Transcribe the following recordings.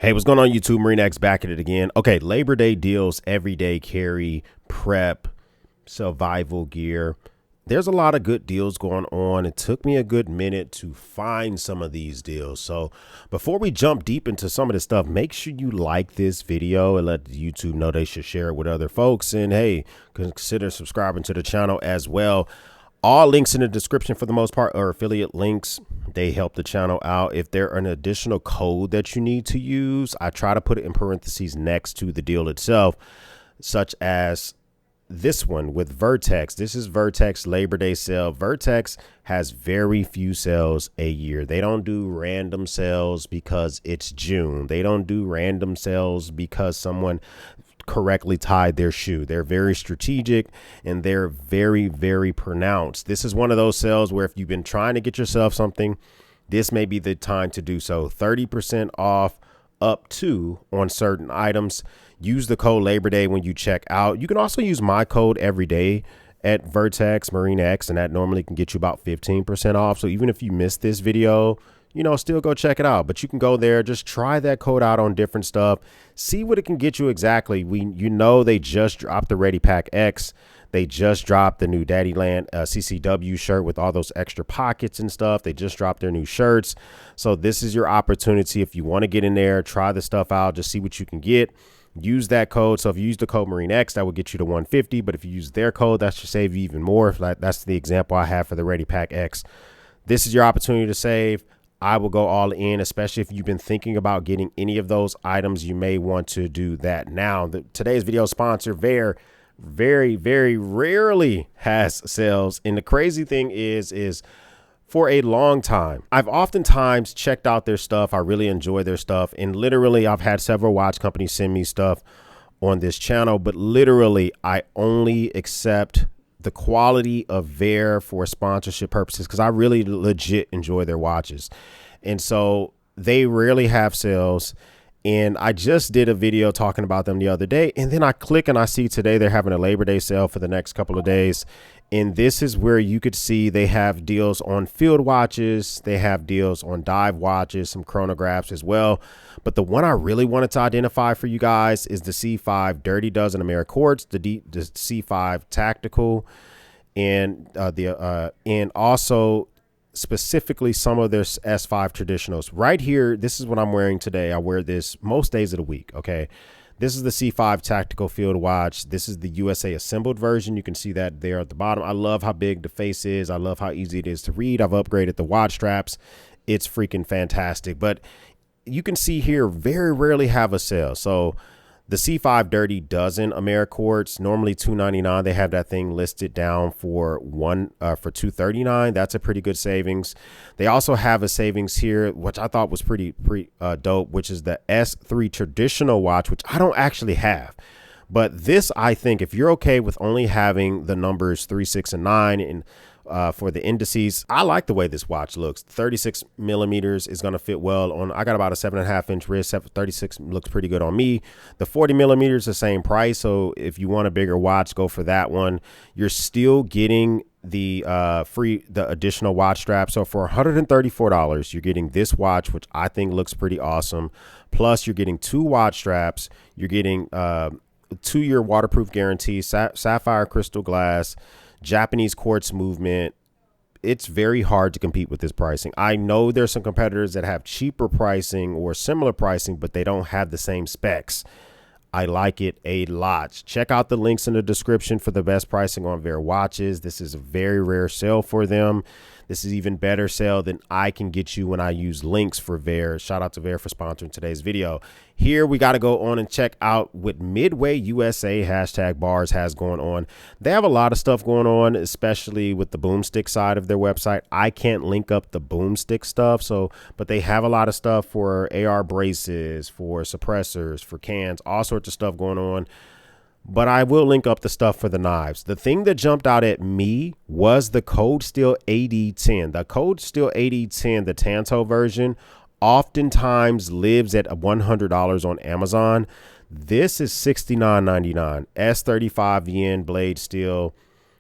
Hey, what's going on YouTube? Marine X back at it again. Okay, Labor Day deals, everyday carry, prep, survival gear. There's a lot of good deals going on. It took me a good minute to find some of these deals. So before we jump deep into some of this stuff, make sure you like this video and let YouTube know they should share it with other folks. And hey, consider subscribing to the channel as well. All links in the description for the most part are affiliate links. They help the channel out. If there are an additional code that you need to use, I try to put it in parentheses next to the deal itself, such as this one with Vertex. This is Vertex Labor Day sale. Vertex has very few sales a year. They don't do random sales because it's June. They don't do random sales because someone correctly tied their shoe. They're very strategic and they're very, very pronounced. This is one of those sales where if you've been trying to get yourself something, this may be the time to do so. 30% off up to on certain items. Use the code Labor Day when you check out. You can also use my code every day at Vertex Marine X, and that normally can get you about 15% off. So even if you missed this video, you know, still go check it out. But you can go there, just try that code out on different stuff, see what it can get you exactly. You know, they just dropped the Ready Pack X. They just dropped the new Daddy Land CCW shirt with all those extra pockets and stuff. They just dropped their new shirts. So this is your opportunity. If you want to get in there, try the stuff out, just see what you can get. Use that code. So if you use the code Marine X, that will get you to 150. But if you use their code, that should save you even more. That's the example I have for the Ready Pack X. This is your opportunity to save. I will go all in, especially if you've been thinking about getting any of those items. You may want to do that now. Today's video sponsor, Veer, very, very rarely has sales. And the crazy thing is for a long time, I've oftentimes checked out their stuff. I really enjoy their stuff. And literally, I've had several watch companies send me stuff on this channel, but literally, I only accept the quality of Veer for sponsorship purposes because I really legit enjoy their watches. And so they rarely have sales. And I just did a video talking about them the other day. And then I click and I see today they're having a Labor Day sale for the next couple of days. And this is where you could see they have deals on field watches. They have deals on dive watches, some chronographs as well. But the one I really wanted to identify for you guys is the C5 Dirty Dozen Ameriquartz, the C5 Tactical, and also specifically some of their S5 traditionals. Right here, this is what I'm wearing today. I wear this most days of the week. Okay. This is the C5 Tactical Field Watch. This is the USA assembled version. You can see that there at the bottom. I love how big the face is. I love how easy it is to read. I've upgraded the watch straps. It's freaking fantastic. But you can see here, very rarely have a sale. So the C5 Dirty Dozen Ameriquartz, normally $299. They have that thing listed down for $239. That's a pretty good savings. They also have a savings here, which I thought was pretty dope, which is the S3 traditional watch, which I don't actually have. But this, I think, if you're okay with only having the numbers 3, 6, and 9 and for the indices, I like the way this watch looks. 36 millimeters is going to fit well on. I got about a 7.5 inch wrist. 36 looks pretty good on me. The 40 millimeters, the same price. So if you want a bigger watch, go for that one. You're still getting the additional watch strap. So for $134, you're getting this watch, which I think looks pretty awesome. Plus, you're getting 2 watch straps. You're getting 2-year waterproof guarantee, sapphire crystal glass, Japanese quartz movement. It's very hard to compete with this pricing. I know there's some competitors that have cheaper pricing or similar pricing, but they don't have the same specs. I like it a lot. Check out the links in the description for the best pricing on Veer watches. This is a very rare sale for them. This is even better sale than I can get you when I use links for Veer. Shout out to Veer for sponsoring today's video. Here we got to go on and check out what Midway USA #bars has going on. They have a lot of stuff going on, especially with the boomstick side of their website. I can't link up the boomstick stuff, but they have a lot of stuff for AR braces, for suppressors, for cans, all sorts of stuff going on. But I will link up the stuff for the knives. The thing that jumped out at me was the Code Steel AD10. The Code Steel AD10, the Tanto version, oftentimes lives at $100 on Amazon. This is $69.99. S35 yen blade steel,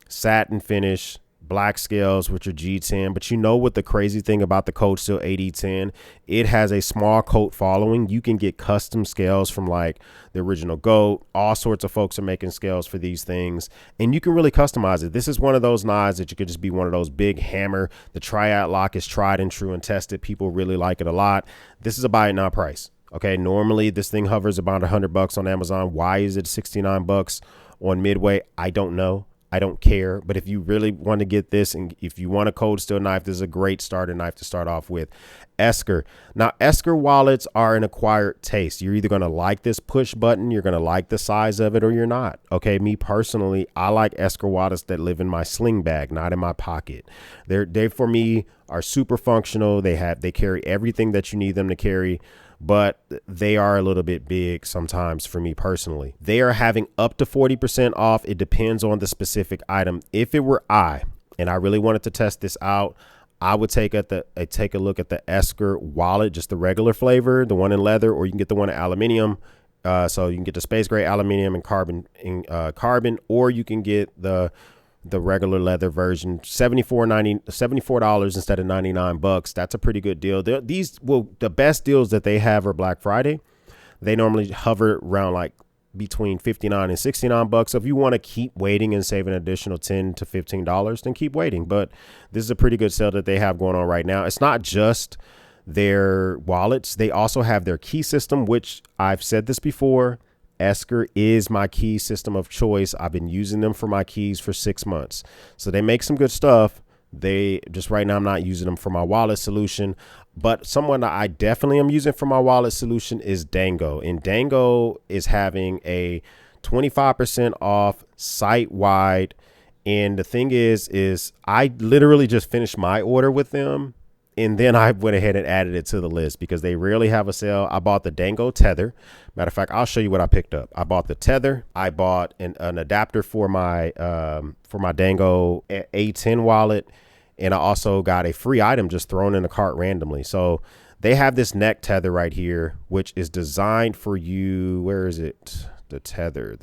satin finish, black scales, which are G10. But you know what the crazy thing about the Cold Steel AD10, it has a small coat following. You can get custom scales from like the original GOAT. All sorts of folks are making scales for these things, and you can really customize it. This is one of those knives that you could just be one of those big hammer. The triad lock is tried and true and tested. People really like it a lot. This is a buy it now price. Okay, normally this thing hovers about $100 on Amazon. Why is it $69 on Midway? I don't know. I don't care. But if you really want to get this, and if you want a Cold Steel knife, this is a great starter knife to start off with. Esker. Now, Esker wallets are an acquired taste. You're either going to like this push button, you're going to like the size of it, or you're not. Okay, me personally, I like Esker wallets that live in my sling bag, not in my pocket. They for me are super functional. They carry everything that you need them to carry, but they are a little bit big sometimes for me personally. They are having up to 40% off. It depends on the specific item. If it were and I really wanted to test this out, I would take a look at the Esker wallet, just the regular flavor, the one in leather, or you can get the one in aluminium. So you can get the space gray aluminium and carbon, or you can get the regular leather version, $74 instead of $99. That's a pretty good deal. The best deals that they have are Black Friday. They normally hover around like between $59 and $69. So if you want to keep waiting and save an additional $10 to $15, then keep waiting. But this is a pretty good sale that they have going on right now. It's not just their wallets. They also have their key system, which I've said this before. Esker is my key system of choice. I've been using them for my keys for 6 months. So they make some good stuff. They just right now, I'm not using them for my wallet solution, but someone that I definitely am using for my wallet solution is Dango. And Dango is having a 25% off site wide. And the thing is I literally just finished my order with them. And then I went ahead and added it to the list because they rarely have a sale. I bought the Dango tether. Matter of fact, I'll show you what I picked up. I bought the tether. I bought an adapter for my Dango A10 wallet. And I also got a free item just thrown in the cart randomly. So they have this neck tether right here, which is designed for you. Where is it? The tether.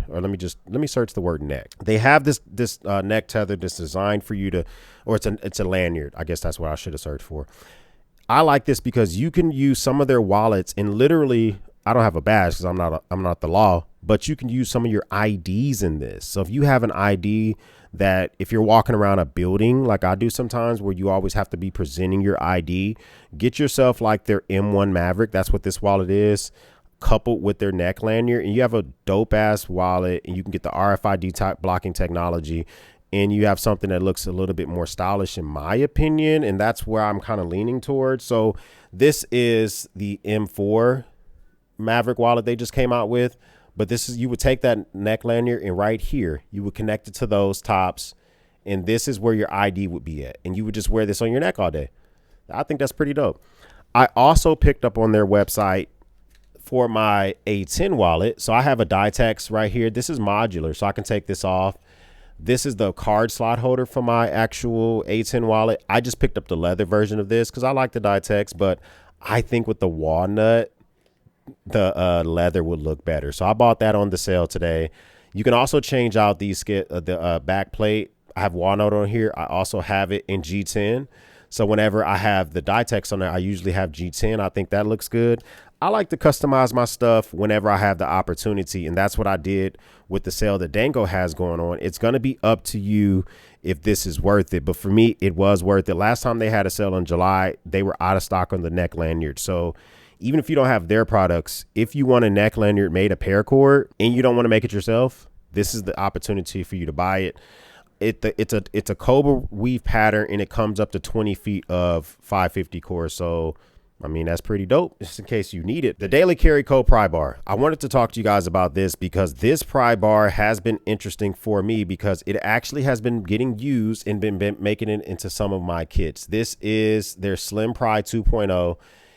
Or let me search the word neck. They have this neck tether that's designed for you to, or it's a lanyard. I guess that's what I should have searched for. I like this because you can use some of their wallets and literally, I don't have a badge because I'm not the law, but you can use some of your IDs in this. So if you have an ID that if you're walking around a building like I do sometimes where you always have to be presenting your ID, get yourself like their M1 Maverick. That's what this wallet is, coupled with their neck lanyard, and you have a dope ass wallet, and you can get the RFID type blocking technology, and you have something that looks a little bit more stylish in my opinion. And that's where I'm kind of leaning towards. So this is the M4 Maverick wallet they just came out with. But this is, you would take that neck lanyard and right here, you would connect it to those tops. And this is where your ID would be at. And you would just wear this on your neck all day. I think that's pretty dope. I also picked up on their website for my A10 wallet. So I have a Dytex right here. This is modular, so I can take this off. This is the card slot holder for my actual A10 wallet. I just picked up the leather version of this because I like the Dytex, but I think with the walnut, the leather would look better. So I bought that on the sale today. You can also change out these the back plate. I have walnut on here. I also have it in G10. So whenever I have the Dytex on there, I usually have G10. I think that looks good. I like to customize my stuff whenever I have the opportunity, and that's what I did with the sale that Dango has going on. It's going to be up to you if this is worth it, but for me, it was worth it. Last time they had a sale in July, they were out of stock on the neck lanyard. So even if you don't have their products, if you want a neck lanyard made of paracord and you don't want to make it yourself, this is the opportunity for you to buy it. It's a Cobra weave pattern, and it comes up to 20 feet of 550 core. So I mean, that's pretty dope, just in case you need it. The Daily Carry Co. Pry Bar. I wanted to talk to you guys about this because this pry bar has been interesting for me because it actually has been getting used and been making it into some of my kits. This is their Slim Pry 2.0.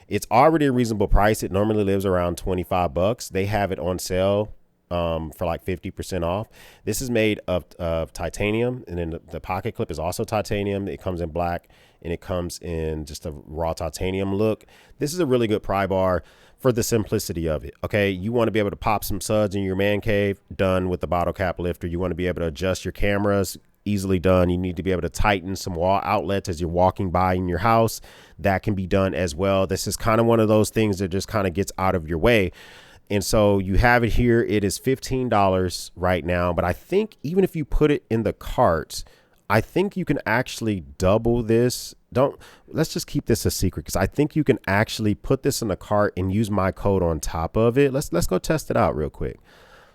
It's already a reasonable price. It normally lives around $25. They have it on sale for like 50% off. This is made of titanium, and then the pocket clip is also titanium. It comes in black, and it comes in just a raw titanium look. This is a really good pry bar for the simplicity of it. Okay, you want to be able to pop some suds in your man cave, done with the bottle cap lifter. You want to be able to adjust your cameras, easily done. You need to be able to tighten some wall outlets as you're walking by in your house. That can be done as well. This is kind of one of those things that just kind of gets out of your way. And so you have it here. It is $15 right now. But I think even if you put it in the cart, I think you can actually double this. Let's just keep this a secret, because I think you can actually put this in the cart and use my code on top of it. Let's go test it out real quick.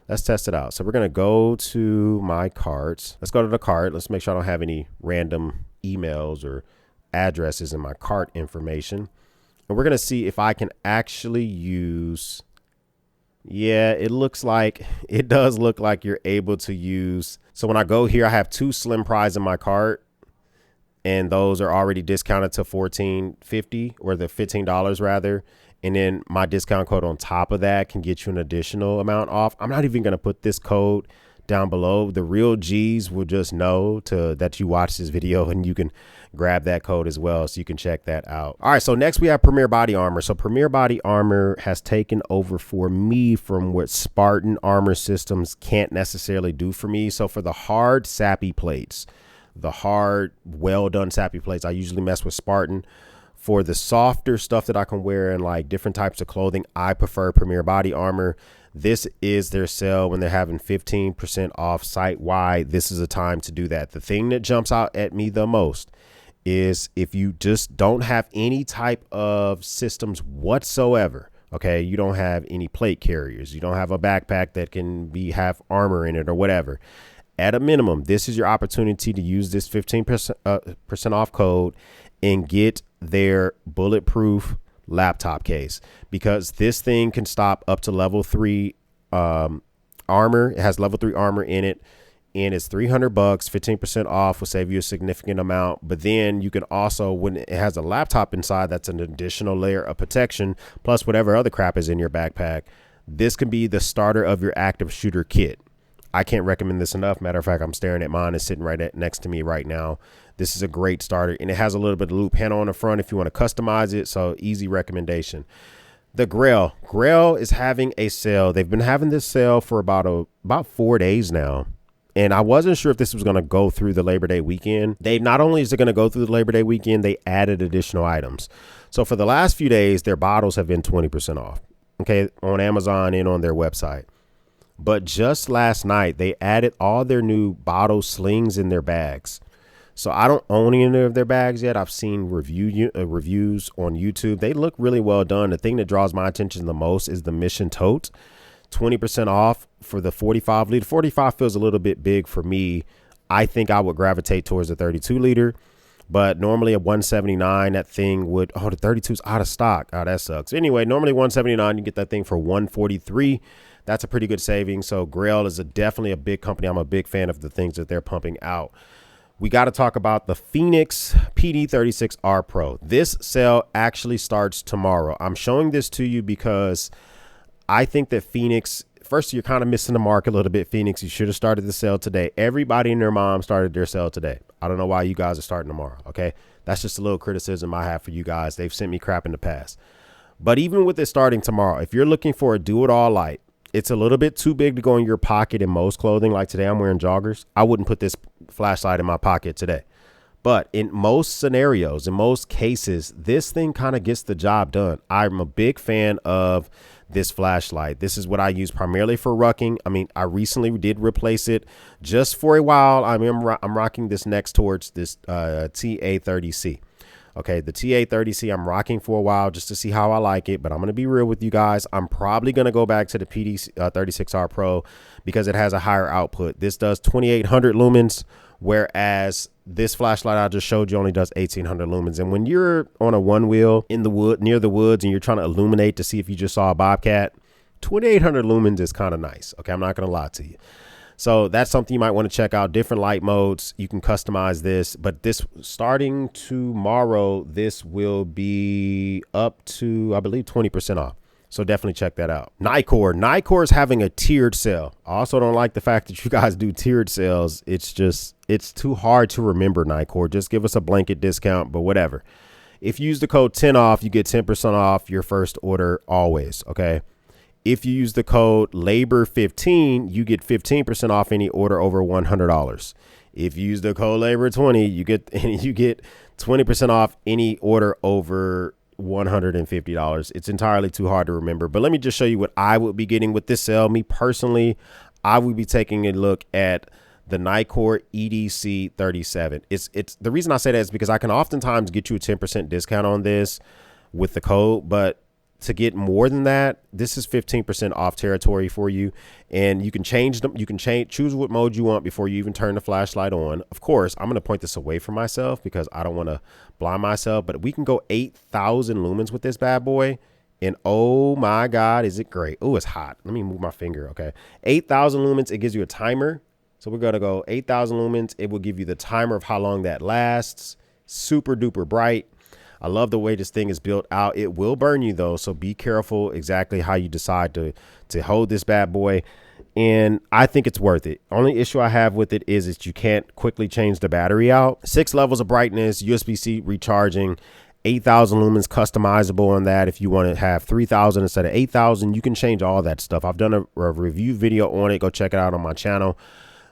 Let's test it out. So we're going to go to my cart. Let's go to the cart. Let's make sure I don't have any random emails or addresses in my cart information. And we're going to see if I can actually use. Yeah, it does look like you're able to use. So when I go here, I have 2 slim fries in my cart, and those are already discounted to $14.50, or the $15 rather. And then my discount code on top of that can get you an additional amount off. I'm not even going to put this code down below. The real G's will just know that you watch this video, and you can grab that code as well, so you can check that out. All right, so next we have Premier Body Armor. So Premier Body Armor has taken over for me from what Spartan Armor Systems can't necessarily do for me. So for the hard sappy plates, the hard well done sappy plates, I usually mess with Spartan. For the softer stuff that I can wear in like different types of clothing, I prefer Premier Body Armor. This is their sale when they're having 15% off site wide. This is a time to do that. The thing that jumps out at me the most is if you just don't have any type of systems whatsoever. Okay, you don't have any plate carriers. You don't have a backpack that can have armor in it or whatever. At a minimum, this is your opportunity to use this 15% off code and get their bulletproof laptop case, because this thing can stop up to level 3 armor. It has level 3 armor in it, and it's $300. 15% off will save you a significant amount. But then you can also, when it has a laptop inside, that's an additional layer of protection, plus whatever other crap is in your backpack. This can be the starter of your active shooter kit. I can't recommend this enough. Matter of fact, I'm staring at mine. It's sitting right next to me right now. This is a great starter, and it has a little bit of loop handle on the front if you want to customize it. So easy recommendation. The Grail is having a sale. They've been having this sale for about 4 days now. And I wasn't sure if this was going to go through the Labor Day weekend. Not only is it going to go through the Labor Day weekend, they added additional items. So for the last few days, their bottles have been 20% off. Okay, on Amazon and on their website. But just last night, they added all their new bottle slings in their bags. So I don't own any of their bags yet. I've seen reviews on YouTube. They look really well done. The thing that draws my attention the most is the Mission Tote. 20% off for the 45 liter. 45 feels a little bit big for me. I think I would gravitate towards the 32 liter. But normally at $179, that thing would, the 32 is out of stock. Oh, that sucks. Anyway, normally $179, you get that thing for $143. That's a pretty good saving. So Grail is definitely a big company. I'm a big fan of the things that they're pumping out. We got to talk about the Phoenix PD36R Pro. This sale actually starts tomorrow. I'm showing this to you because I think that Phoenix, first, you're kind of missing the mark a little bit. Phoenix, you should have started the sale today. Everybody and their mom started their sale today. I don't know why you guys are starting tomorrow. Okay. That's just a little criticism I have for you guys. They've sent me crap in the past. But even with it starting tomorrow, if you're looking for a do-it-all light, it's a little bit too big to go in your pocket in most clothing. Like today, I'm wearing joggers. I wouldn't put this flashlight in my pocket today. But in most scenarios, in most cases, this thing kind of gets the job done. I'm a big fan of this flashlight. This is what I use primarily for rucking. I mean, I recently did replace it just for a while. I'm rocking this next towards this TA30C. Okay, the TA30C I'm rocking for a while just to see how I like it, but I'm going to be real with you guys. I'm probably going to go back to the PD36R Pro because it has a higher output. This does 2800 lumens, whereas this flashlight I just showed you only does 1800 lumens. And when you're on a one wheel in the wood, near the woods, and you're trying to illuminate to see if you just saw a bobcat, 2800 lumens is kind of nice. Okay, I'm not going to lie to you. So that's something you might want to check out. Different light modes. You can customize this, but this starting tomorrow, this will be up to, I believe, 20% off. So definitely check that out. Nicor is having a tiered sale. I also don't like the fact that you guys do tiered sales. It's too hard to remember Nicor. Just give us a blanket discount, but whatever. If you use the code 10 off, you get 10% off your first order always. Okay. If you use the code labor15, you get 15% off any order over $100. If you use the code labor20, you get 20% off any order over $150. It's entirely too hard to remember, but let me just show you what I would be getting with this sale. Me personally, I would be taking a look at the Nikkor EDC 37. It's the reason I say that is because I can oftentimes get you a 10% discount on this with the code, but to get more than that, this is 15% off territory for you. And you can change them. You can choose what mode you want before you even turn the flashlight on. Of course, I'm going to point this away from myself because I don't want to blind myself, but we can go 8,000 lumens with this bad boy. And oh my God, is it great? Oh, it's hot. Let me move my finger. Okay. 8,000 lumens. It gives you a timer. So we're going to go 8,000 lumens. It will give you the timer of how long that lasts. Super duper bright. I love the way this thing is built out. It will burn you though, so be careful exactly how you decide to hold this bad boy. And I think it's worth it. Only issue I have with it is that you can't quickly change the battery out. 6 levels of brightness, USB-C recharging, 8,000 lumens customizable on that. If you want to have 3,000 instead of 8,000, you can change all that stuff. I've done a review video on it. Go check it out on my channel.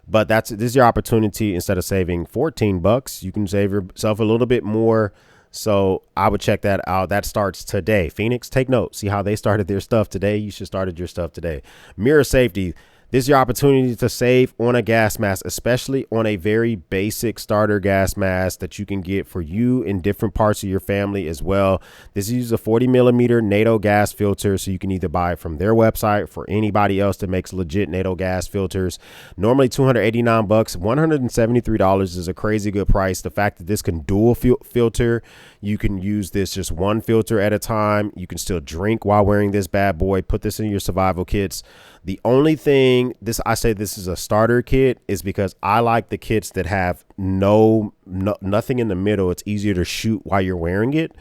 But this is your opportunity. Instead of saving $14, you can save yourself a little bit more. So I would check that out. That starts today. Phoenix, take note. See how they started their stuff today? You should start your stuff today. Mirror safety. This is your opportunity to save on a gas mask, especially on a very basic starter gas mask that you can get for you in different parts of your family as well. This uses a 40 millimeter NATO gas filter, so you can either buy it from their website for anybody else that makes legit NATO gas filters. Normally $289, $173 is a crazy good price. The fact that this can dual filter, you can use this just one filter at a time. You can still drink while wearing this bad boy. Put this in your survival kits. The only thing I say this is a starter kit is because I like the kits that have nothing in the middle. It's easier to shoot while you're wearing it.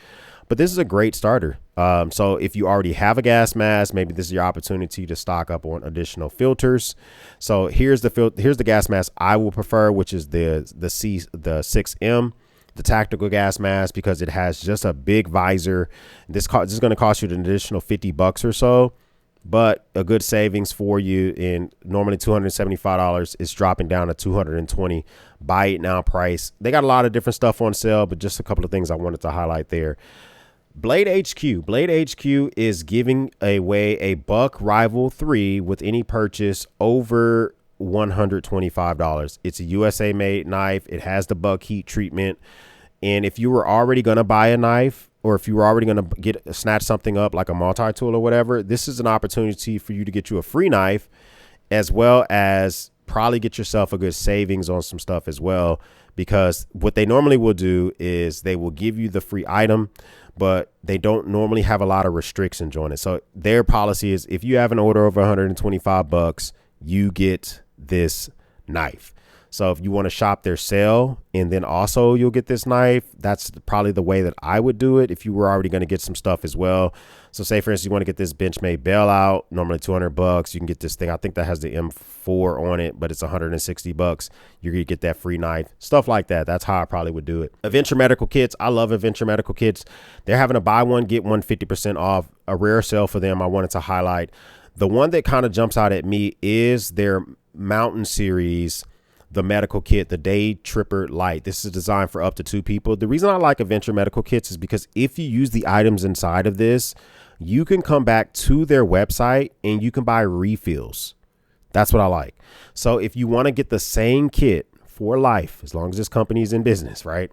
But this is a great starter. So if you already have a gas mask, maybe this is your opportunity to stock up on additional filters. So here's the gas mask I will prefer, which is the 6M. The tactical gas mask, because it has just a big visor. This is going to cost you an additional $50 or so, but a good savings for you. In normally $275 is dropping down to $220 buy it now price. They got a lot of different stuff on sale, but just a couple of things I wanted to highlight there. Blade HQ is giving away a Buck Rival 3 with any purchase over $125. It's a USA made knife. It has the buck heat treatment. And if you were already going to buy a knife, or if you were already going to snatch something up like a multi-tool or whatever, this is an opportunity for you to get you a free knife, as well as probably get yourself a good savings on some stuff as well. Because what they normally will do is they will give you the free item, but they don't normally have a lot of restrictions on it. So their policy is if you have an order over $125, you get this knife. So if you want to shop their sale and then also you'll get this knife, that's probably the way that I would do it if you were already going to get some stuff as well. So say, for instance, you want to get this Benchmade bailout, normally $200. You can get this thing. I think that has the M4 on it, but it's $160. You're going to get that free knife, stuff like that. That's how I probably would do it. Adventure Medical Kits. I love Adventure Medical Kits. They're having a buy one, get one 50% off, a rare sale for them. I wanted to highlight. The one that kind of jumps out at me is their Mountain Series, the medical kit, the Day Tripper Light. This is designed for up to 2 people. The reason I like Adventure Medical Kits is because if you use the items inside of this, you can come back to their website and you can buy refills. That's what I like. So if you want to get the same kit for life, as long as this company is in business, right?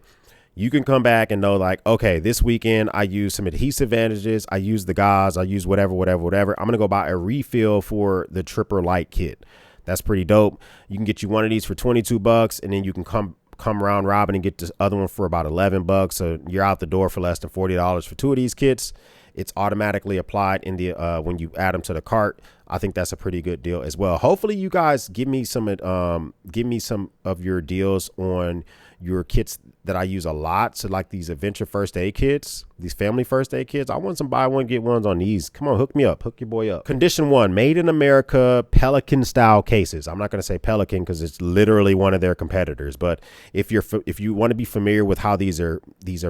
You can come back and know like, okay, this weekend I use some adhesive bandages. I use the gauze. I use whatever. I'm going to go buy a refill for the Tripper Light kit. That's pretty dope. You can get you one of these for $22, and then you can come round robin and get this other one for about $11. So you're out the door for less than $40 for 2 of these kits. It's automatically applied in the when you add them to the cart. I think that's a pretty good deal as well. Hopefully you guys give me some of your deals on your kits that I use a lot. So like these adventure first aid kits, these family first aid kits. I want some buy one, get ones on these. Come on, hook me up. Hook your boy up. Condition 1, made in America, Pelican style cases. I'm not going to say Pelican because it's literally one of their competitors. But if you want to be familiar with how these are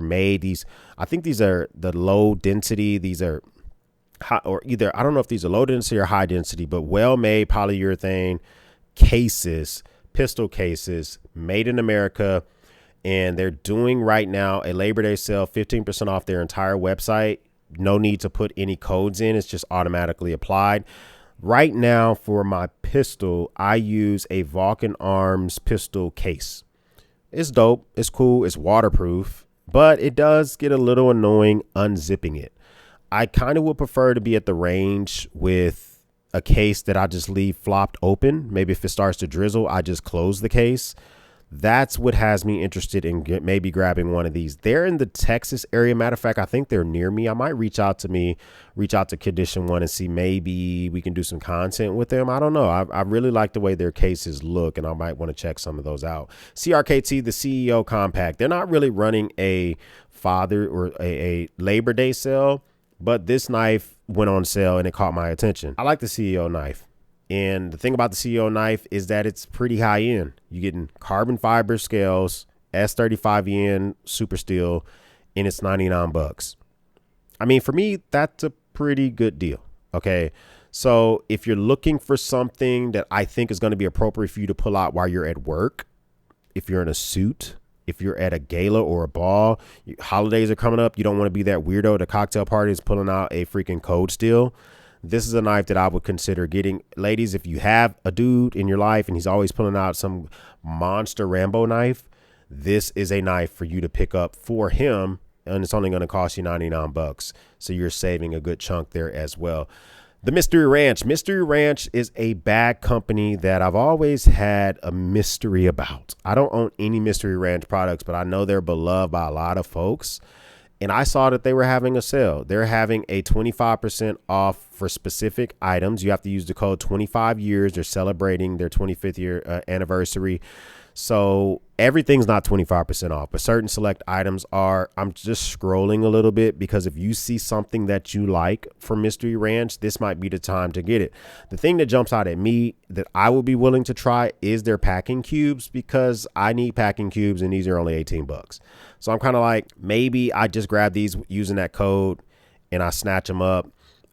made, I think these are the low density. These are or either, I don't know if these are low density or high density, but well-made polyurethane cases, pistol cases made in America. And they're doing right now a Labor Day sale, 15% off their entire website. No need to put any codes in. It's just automatically applied. Right now for my pistol, I use a Vulcan Arms pistol case. It's dope. It's cool. It's waterproof, but it does get a little annoying unzipping it. I kind of would prefer to be at the range with a case that I just leave flopped open. Maybe if it starts to drizzle, I just close the case. That's what has me interested in maybe grabbing one of these. They're in the Texas area. Matter of fact, I think they're near me. I might reach out to Condition One and see maybe we can do some content with them. I don't know. I really like the way their cases look, and I might want to check some of those out. CRKT, the CEO Compact. They're not really running a Labor Day sale, but this knife went on sale and it caught my attention. I like the CEO knife. And the thing about the CEO knife is that it's pretty high end. You're getting carbon fiber scales, S35N super steel, and it's $99. I mean, for me, that's a pretty good deal. Okay. So if you're looking for something that I think is going to be appropriate for you to pull out while you're at work, if you're in a suit, if you're at a gala or a ball, holidays are coming up, you don't want to be that weirdo at a cocktail party is pulling out a freaking Cold Steel. This is a knife that I would consider getting. Ladies, if you have a dude in your life and he's always pulling out some monster Rambo knife, this is a knife for you to pick up for him, and it's only going to cost you $99. So you're saving a good chunk there as well. The Mystery Ranch. Mystery Ranch is a bag company that I've always had a mystery about. I don't own any Mystery Ranch products, but I know they're beloved by a lot of folks. And I saw that they were having a sale. They're having a 25% off for specific items. You have to use the code 25 years. They're celebrating their 25th year anniversary. So everything's not 25% off, but certain select items are. I'm just scrolling a little bit because if you see something that you like from Mystery Ranch, this might be the time to get it. The thing that jumps out at me that I will be willing to try is their packing cubes, because I need packing cubes and these are only $18. So I'm kind of like, maybe I just grab these using that code and I snatch them up.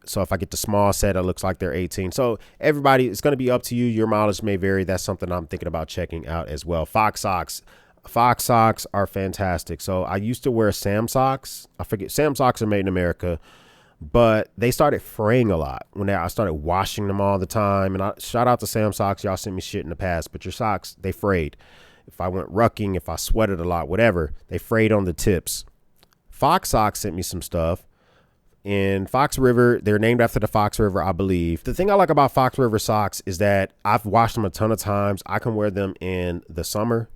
So if I get the small set, it looks like they're 18. So everybody, it's going to be up to you. Your mileage may vary. That's something I'm thinking about checking out as well. Fox socks. Fox socks are fantastic. So I used to wear Sam socks. I forget, Sam socks are made in America, but they started fraying a lot when I started washing them all the time. And I shout out to Sam socks. Y'all sent me shit in the past, but your socks, they frayed. If I went rucking, if I sweated a lot, whatever, they frayed on the tips. Fox socks sent me some stuff. In Fox River, they're named after the Fox River, I believe. The thing I like about Fox River socks is that I've washed them a ton of times. I can wear them in the summer,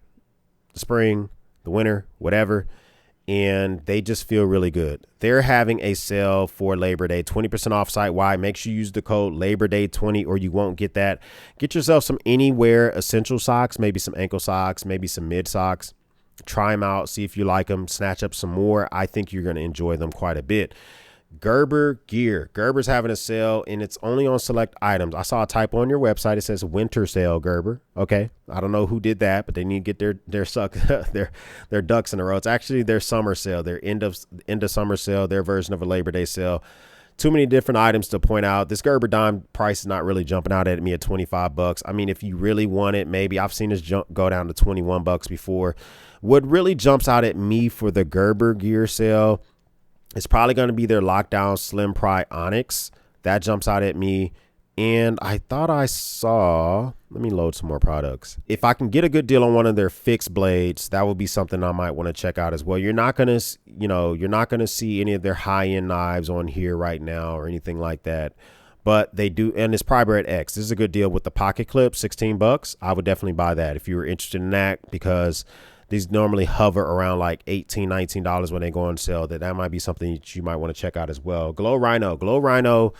the spring, the winter, whatever, and they just feel really good. They're having a sale for Labor Day, 20% off site-wide. Make sure you use the code Labor Day 20 or you won't get that. Get yourself some Anywhere essential socks, maybe some ankle socks, maybe some mid socks. Try them out, see if you like them, snatch up some more. I think you're going to enjoy them quite a bit. Gerber gear. Gerber's having a sale and it's only on select items. I saw a typo on your website. It says winter sale, Gerber. Okay. I don't know who did that, but they need to get their ducks in a row. It's actually their summer sale, their end of summer sale, their version of a Labor Day sale. Too many different items to point out. This Gerber dime price is not really jumping out at me at $25. I mean, if you really want it, maybe I've seen this go down to $21 before. What really jumps out at me for the Gerber gear sale, it's probably going to be their Lockdown Slim Pry Onyx. That jumps out at me. And I thought I saw, let me load some more products. If I can get a good deal on one of their fixed blades, that would be something I might want to check out as well. You're not going to see any of their high-end knives on here right now or anything like that. But they do, and it's Prybred X. This is a good deal with the pocket clip, $16. I would definitely buy that if you were interested in that, because these normally hover around like $18, $19 when they go on sale. That might be something that you might want to check out as well. Glow Rhino,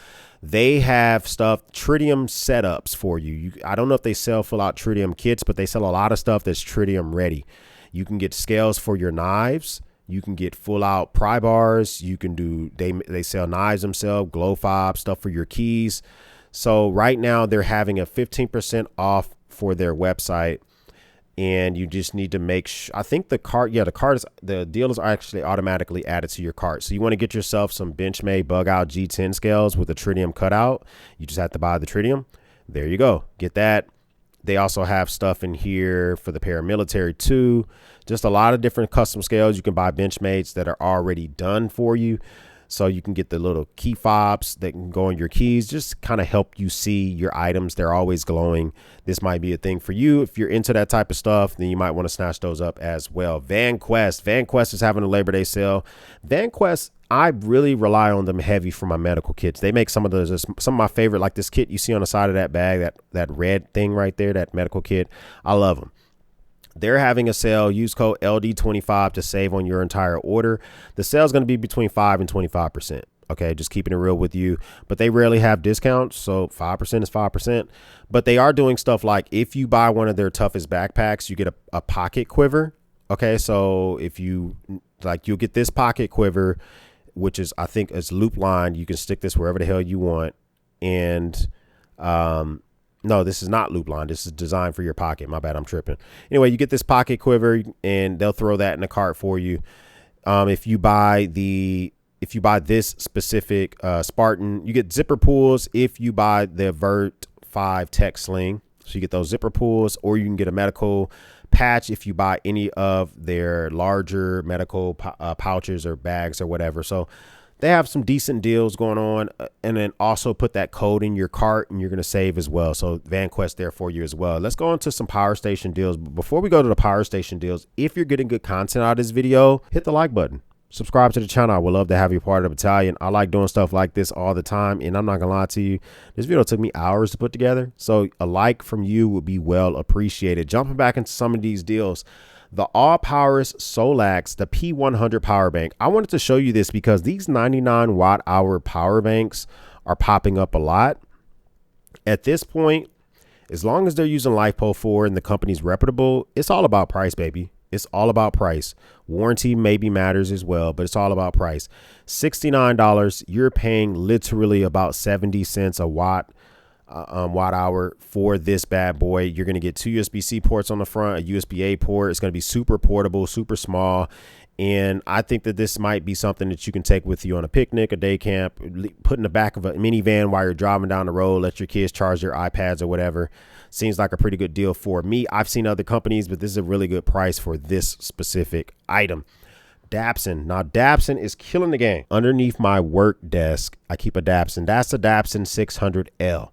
they have stuff, tritium setups for you. I don't know if they sell full out tritium kits, but they sell a lot of stuff that's tritium ready. You can get scales for your knives. You can get full out pry bars. You can do, they sell knives themselves, glow fob, stuff for your keys. So right now they're having a 15% off for their website. and you just need to make sure. I think the cart, yeah, the deals are actually automatically added to your cart. So you want to get yourself some Benchmade bug out G10 scales with a tritium cutout. You just have to buy the tritium. There you go. Get that. They also have stuff in here for the paramilitary too. Just a lot of different custom scales. You can buy Benchmates that are already done for you. So you can get the little key fobs that can go on your keys, just kind of help you see your items. They're always glowing. This might be a thing for you. If you're into that type of stuff, then you might want to snatch those up as well. VanQuest is having a Labor Day sale. VanQuest, I really rely on them heavy for my medical kits. They make some of my favorite, like this kit you see on the side of that bag, that red thing right there, that medical kit. I love them. They're having a sale. Use code LD25 to save on your entire order. The sale is going to be between 5 and 25%. Okay, just keeping it real with you. But they rarely have discounts, so 5% is 5%. But they are doing stuff like if you buy one of their toughest backpacks, you get a pocket quiver. Okay, so if you like, you'll get this pocket quiver, which is, I think, is loop lined. You can stick this wherever the hell you want. And no, this is not loop line. This is designed for your pocket. My bad, I'm tripping. Anyway, you get this pocket quiver and they'll throw that in the cart for you. If you buy this specific Spartan, you get zipper pulls if you buy the Vert 5 Tech Sling. So you get those zipper pulls, or you can get a medical patch if you buy any of their larger medical pouches or bags or whatever. So they have some decent deals going on, and then also put that code in your cart and you're going to save as well. So VanQuest there for you as well. Let's go into some Power Station deals. But before we go to the Power Station deals, if you're getting good content out of this video, hit the like button. Subscribe to the channel. I would love to have you part of the battalion. I like doing stuff like this all the time, and I'm not gonna lie to you, this video took me hours to put together, so a like from you would be well appreciated. Jumping back into some of these deals, the All Powers Solax, the P100 power bank. I wanted to show you this because these 99 watt hour power banks are popping up a lot. At this point, as long as they're using LiFePO 4 and the company's reputable, it's all about price, baby. It's all about price. Warranty maybe matters as well, but it's all about price. $69. You're paying literally about 70 cents a watt hour for this bad boy. You're going to get 2 USB-C ports on the front, a USB-A port. It's going to be super portable, super small. And I think that this might be something that you can take with you on a picnic, a day camp, put in the back of a minivan while you're driving down the road, let your kids charge their iPads or whatever. Seems like a pretty good deal for me. I've seen other companies, but this is a really good price for this specific item. Dapson. Now, Dapson is killing the game. Underneath my work desk, I keep a Dapson. That's the Dapson 600L.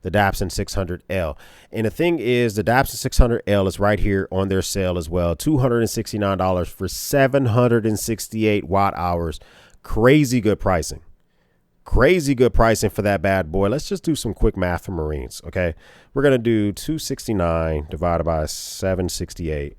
The Dapson 600L. And the thing is, the Dapson 600L is right here on their sale as well. $269 for 768 watt hours. Crazy good pricing. Crazy good pricing for that bad boy. Let's just do some quick math for Marines. Okay. We're going to do 269 divided by 768.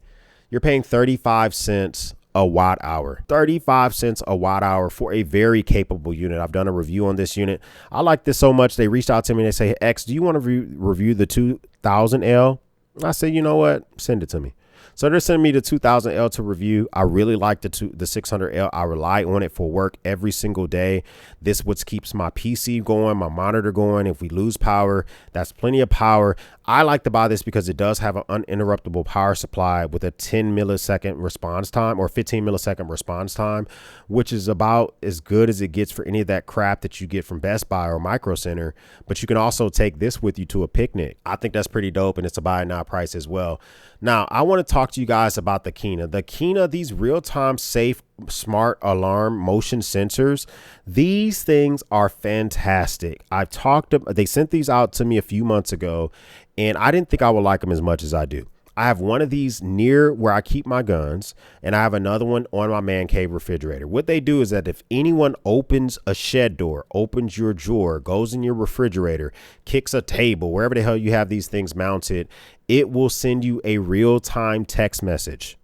You're paying 35 cents a watt hour. 35 cents a watt hour for a very capable unit. I've done a review on this unit. I like this so much. They reached out to me and they say, hey, X, do you want to review the 2000L? I said, you know what? Send it to me. So they're sending me the 2000L to review. I really like the 600L. I rely on it for work every single day. This what keeps my PC going, my monitor going. If we lose power, that's plenty of power. I like to buy this because it does have an uninterruptible power supply with a 10 millisecond response time or 15 millisecond response time, which is about as good as it gets for any of that crap that you get from Best Buy or Micro Center. But you can also take this with you to a picnic. I think that's pretty dope, and it's a buy now price as well. Now, I want to talk to you guys about the Kina. The Kina, these real-time safe smart alarm motion sensors, these things are fantastic. They sent these out to me a few months ago, and I didn't think I would like them as much as I do. I have one of these near where I keep my guns, and I have another one on my man cave refrigerator. What they do is that if anyone opens a shed door, opens your drawer, goes in your refrigerator, kicks a table, wherever the hell you have these things mounted, it will send you a real-time text message.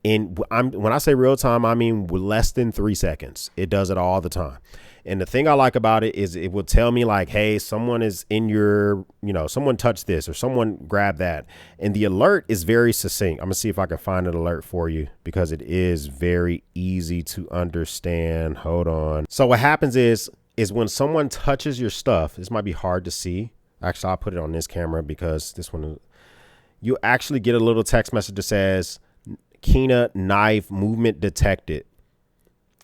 And when I say real time, I mean less than 3 seconds. It does it all the time. And the thing I like about it is it will tell me like, hey, someone is in your, someone touched this or someone grabbed that. And the alert is very succinct. I'm gonna see if I can find an alert for you because it is very easy to understand. Hold on. So what happens is when someone touches your stuff, this might be hard to see. Actually, I'll put it on this camera because this one, you actually get a little text message that says Kina knife movement detected.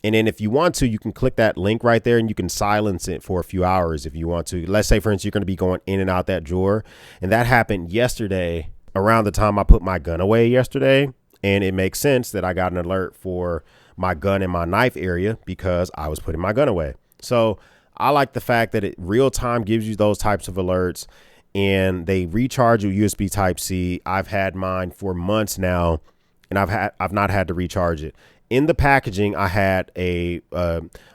And then if you want to, you can click that link right there and you can silence it for a few hours if you want to. Let's say, for instance, you're going to be going in and out that drawer. And that happened yesterday around the time I put my gun away yesterday. And it makes sense that I got an alert for my gun and my knife area because I was putting my gun away. So I like the fact that it real time gives you those types of alerts, and they recharge your USB Type-C. I've had mine for months now, and I've not had to recharge it. In the packaging, I had a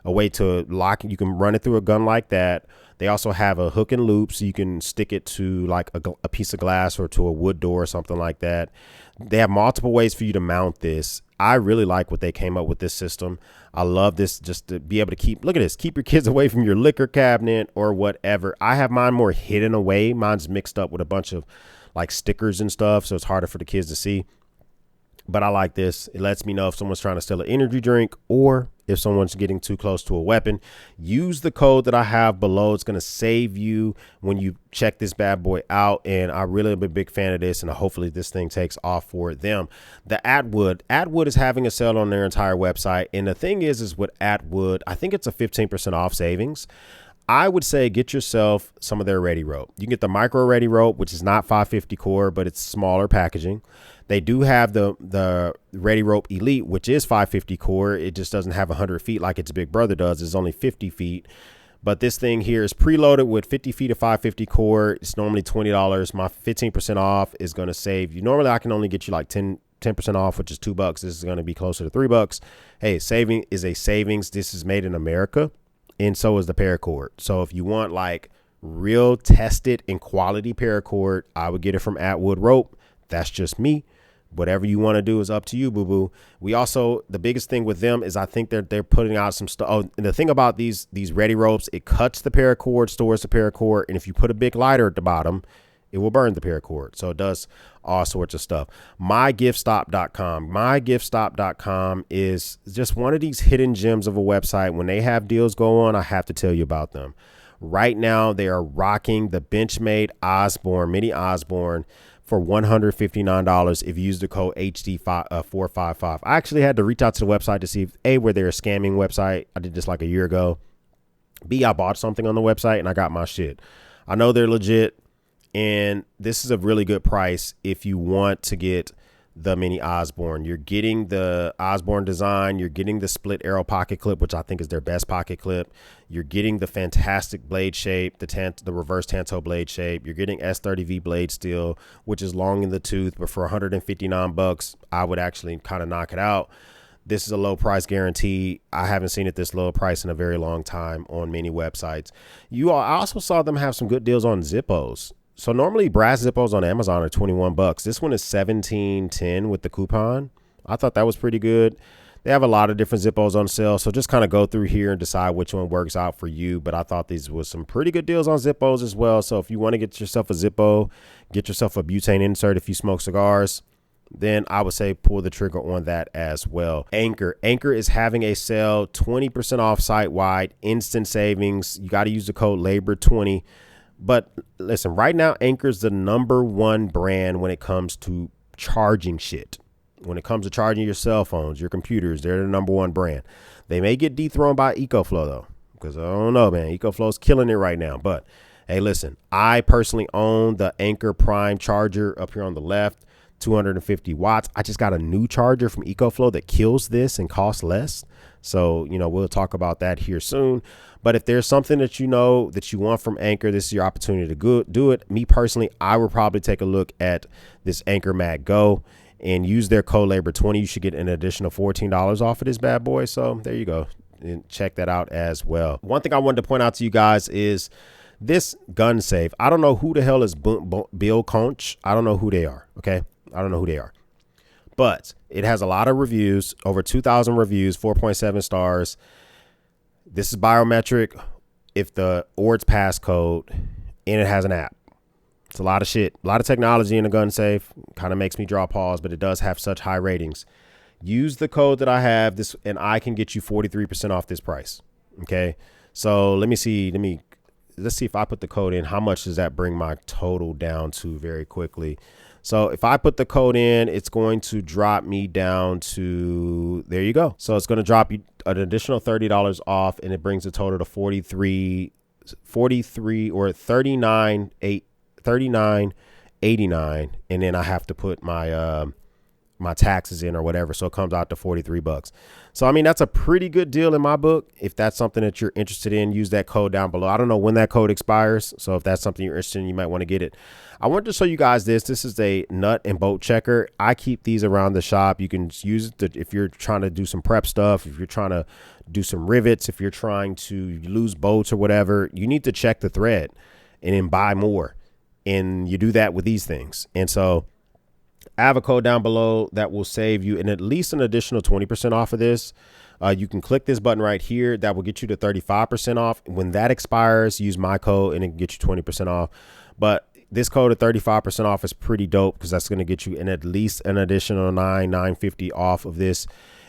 way to lock. You can run it through a gun like that. They also have a hook and loop, so you can stick it to like a piece of glass or to a wood door or something like that. They have multiple ways for you to mount this. I really like what they came up with this system. I love this, just to be able to keep your kids away from your liquor cabinet or whatever. I have mine more hidden away. Mine's mixed up with a bunch of like stickers and stuff, so it's harder for the kids to see. But I like this. It lets me know if someone's trying to steal an energy drink or if someone's getting too close to a weapon. Use the code that I have below. It's going to save you when you check this bad boy out. And I really am a big fan of this, and hopefully this thing takes off for them. The Atwood is having a sale on their entire website. And the thing is with Atwood, I think it's a 15% off savings. I would say get yourself some of their Ready Rope. You can get the micro Ready Rope, which is not 550 core, but it's smaller packaging. They do have the Ready Rope Elite, which is 550 core. It just doesn't have 100 feet like its big brother does. It's only 50 feet. But this thing here is preloaded with 50 feet of 550 core. It's normally $20. My 15% off is going to save you. Normally, I can only get you like 10% off, which is $2. This is going to be closer to $3. Hey, saving is a savings. This is made in America, and so is the paracord. So if you want like real tested and quality paracord, I would get it from Atwood Rope. That's just me. Whatever you want to do is up to you, boo boo. We also, the biggest thing with them is I think they're putting out some stuff. Oh, and the thing about these Ready Ropes, it cuts the paracord, stores the paracord, and if you put a big lighter at the bottom, it will burn the paracord. So it does all sorts of stuff. MyGiftStop.com. MyGiftStop.com is just one of these hidden gems of a website. When they have deals go on, I have to tell you about them. Right now, they are rocking the Benchmade Osborne, Mini Osborne, for $159 if you use the code HD455. I actually had to reach out to the website to see if A, were they a scamming website. I did this like a year ago. B, I bought something on the website and I got my shit. I know they're legit, and this is a really good price if you want to get the Mini Osborne. You're getting the Osborne design. You're getting the split arrow pocket clip, which I think is their best pocket clip. You're getting the fantastic blade shape, the reverse Tanto blade shape. You're getting S30V blade steel, which is long in the tooth, but for $159, I would actually kind of knock it out. This is a low price guarantee. I haven't seen it this low price in a very long time on many websites. I also saw them have some good deals on Zippos. So normally brass Zippos on Amazon are $21. This one is $17.10 with the coupon. I thought that was pretty good. They have a lot of different Zippos on sale, so just kind of go through here and decide which one works out for you. But I thought these was some pretty good deals on Zippos as well. So if you want to get yourself a Zippo, get yourself a butane insert if you smoke cigars, then I would say pull the trigger on that as well. Anchor is having a sale, 20% off site-wide, instant savings. You got to use the code LABOR20. But listen, right now, Anchor's the #1 brand when it comes to charging shit. When it comes to charging your cell phones, your computers, they're the #1 brand. They may get dethroned by EcoFlow, though, because I don't know, man. EcoFlow's killing it right now. But hey, listen, I personally own the Anchor Prime charger up here on the left, 250 watts. I just got a new charger from EcoFlow that kills this and costs less. So, we'll talk about that here soon. But if there's something that you know that you want from Anchor, this is your opportunity to do it. Me personally, I will probably take a look at this Anchor Mag Go and use their code LABOR20. You should get an additional $14 off of this bad boy. So there you go. And check that out as well. One thing I wanted to point out to you guys is this gun safe. I don't know who the hell is Bill Conch. I don't know who they are. Okay. I don't know who they are. But it has a lot of reviews, over 2,000 reviews, 4.7 stars. This is biometric, if the ORD's passcode, and it has an app. It's a lot of shit, a lot of technology in a gun safe. Kind of makes me draw pause, but it does have such high ratings. Use the code that I have, this, and I can get you 43% off this price. Okay, so let's see if I put the code in, how much does that bring my total down to very quickly? So if I put the code in, it's going to drop me down to, there you go. So it's going to drop you an additional $30 off, and it brings the total to 43 or 39.89, and then I have to put my my taxes in or whatever, so it comes out to $43. So I mean, that's a pretty good deal in my book. If that's something that you're interested in, use that code down below. I don't know when that code expires, so if that's something you're interested in, you might want to get it. I wanted to show you guys this is a nut and bolt checker. I keep these around the shop. You can use it if you're trying to do some prep stuff, if you're trying to do some rivets, if you're trying to lose bolts or whatever. You need to check the thread and then buy more, and you do that with these things. And so I have a code down below that will save you at least an additional 20% off of this. You can click this button right here. That will get you to 35% off. When that expires, use my code and it can get you 20% off. But this code of 35% off is pretty dope, because that's going to get you at least an additional $9.50 off of this.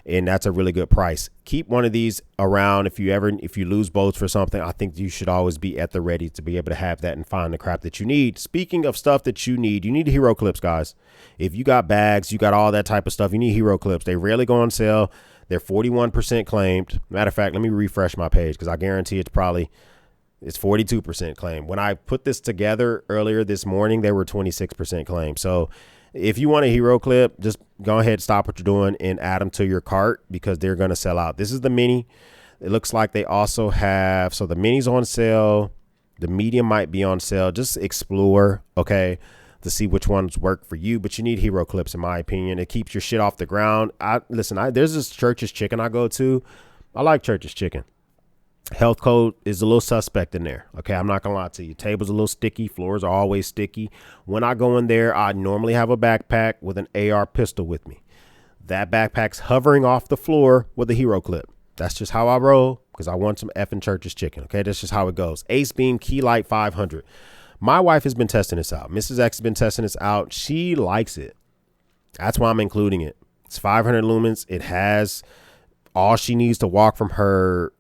And that's a really good price. Keep one of these around. If you lose bolts for something, I think you should always be at the ready to be able to have that and find the crap that you need. Speaking of stuff that you need hero clips, guys. If you got bags, you got all that type of stuff, you need hero clips. They rarely go on sale. They're 41% claimed. Matter of fact, let me refresh my page, because I guarantee it's 42% claimed. When I put this together earlier this morning, they were 26% claimed. So if you want a hero clip, just go ahead, stop what you're doing, and add them to your cart, because they're going to sell out. This is the mini. It looks like they also have, so the mini's on sale. The medium might be on sale. Just explore, okay, to see which ones work for you. But you need hero clips, in my opinion. It keeps your shit off the ground. There's this Church's Chicken I go to. I like Church's Chicken. Health code is a little suspect in there. Okay, I'm not gonna lie to you. Table's a little sticky. Floors are always sticky. When I go in there, I normally have a backpack with an AR pistol with me. That backpack's hovering off the floor with a hero clip. That's just how I roll, because I want some effing Church's Chicken. Okay, that's just how it goes. Ace Beam Key Light 500. My wife has been testing this out. Mrs. X has been testing this out. She likes it. That's why I'm including it. It's 500 lumens. It has all she needs to walk from her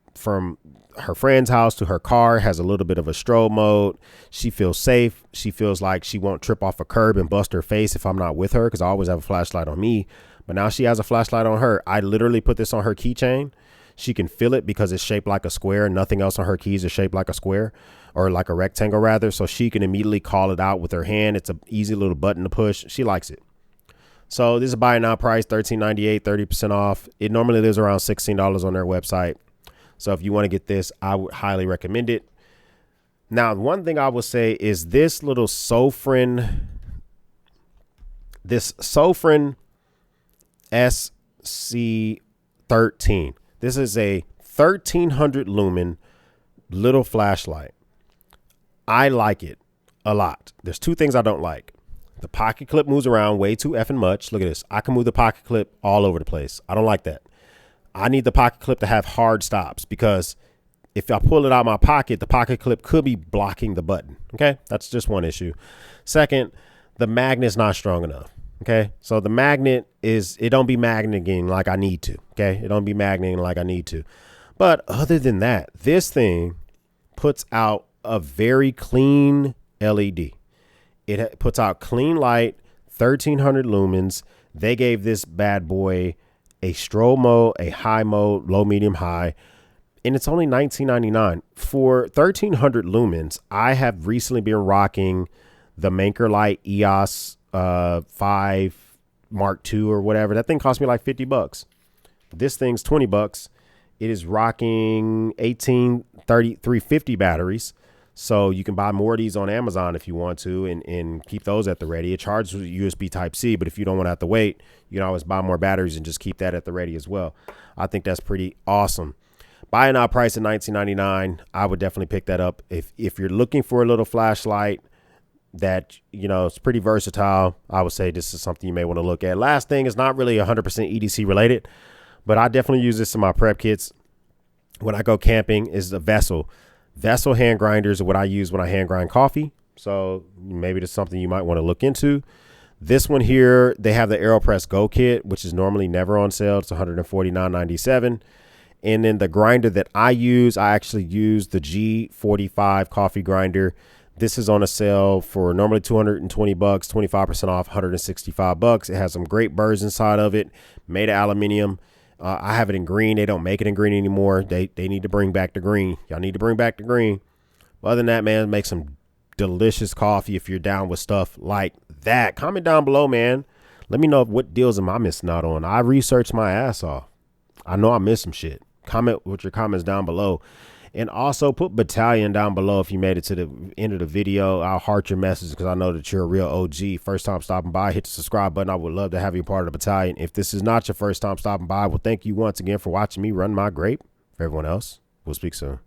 friend's house to her car. Has a little bit of a strobe mode. She feels safe. She feels like she won't trip off a curb and bust her face if I'm not with her, because I always have a flashlight on me. But now she has a flashlight on her. I literally put this on her keychain. She can feel it because it's shaped like a square. Nothing else on her keys is shaped like a square, or like a rectangle rather. So she can immediately call it out with her hand. It's an easy little button to push. She likes it. So this is a buy now price, $13.98, 30% off. It normally lives around $16 on their website. So if you want to get this, I would highly recommend it. Now, one thing I will say is this little Sofrin SC13. This is a 1300 lumen little flashlight. I like it a lot. There's two things I don't like. The pocket clip moves around way too effing much. Look at this. I can move the pocket clip all over the place. I don't like that. I need the pocket clip to have hard stops, because if I pull it out of my pocket, the pocket clip could be blocking the button. Okay, that's just one issue. Second, the magnet's not strong enough. Okay, so the magnet it don't be magneting like I need to. Okay, it don't be magneting like I need to. But other than that, this thing puts out a very clean LED. It puts out clean light, 1300 lumens. They gave this bad boy a strobe mode, a high mode, low, medium, high, and it's only $19.99 for 1300 lumens. I have recently been rocking the Manker Light EOS 5 Mark II or whatever. That thing cost me like $50. This thing's $20. It is rocking 350 batteries. So you can buy more of these on Amazon if you want to, and keep those at the ready. It charges with USB Type-C, but if you don't want to have to wait, you can always buy more batteries and just keep that at the ready as well. I think that's pretty awesome. Buy now price at $19.99. I would definitely pick that up. If you're looking for a little flashlight that, you know, it's pretty versatile, I would say this is something you may want to look at. Last thing is not really 100% EDC related, but I definitely use this in my prep kits when I go camping. Is a vessel hand grinders are what I use when I hand grind coffee. So maybe that's something you might want to look into. This one here, they have the AeroPress Go kit, which is normally never on sale. It's $149.97. And then the grinder that I use, I actually use the G45 coffee grinder. This is on a sale for normally 220 bucks, 25% off, 165 bucks. It has some great birds inside of it, made of aluminium. I have it in green. They don't make it in green anymore. They need to bring back the green. Y'all need to bring back the green. But other than that, man, make some delicious coffee if you're down with stuff like that. Comment down below, man. Let me know what deals am I missing out on. I researched my ass off. I know I missed some shit. Comment with your comments down below. And also put Battalion down below if you made it to the end of the video. I'll heart your message because I know that you're a real OG. First time stopping by, hit the subscribe button. I would love to have you part of the Battalion. If this is not your first time stopping by, well, thank you once again for watching me run my grape. For everyone else, we'll speak soon.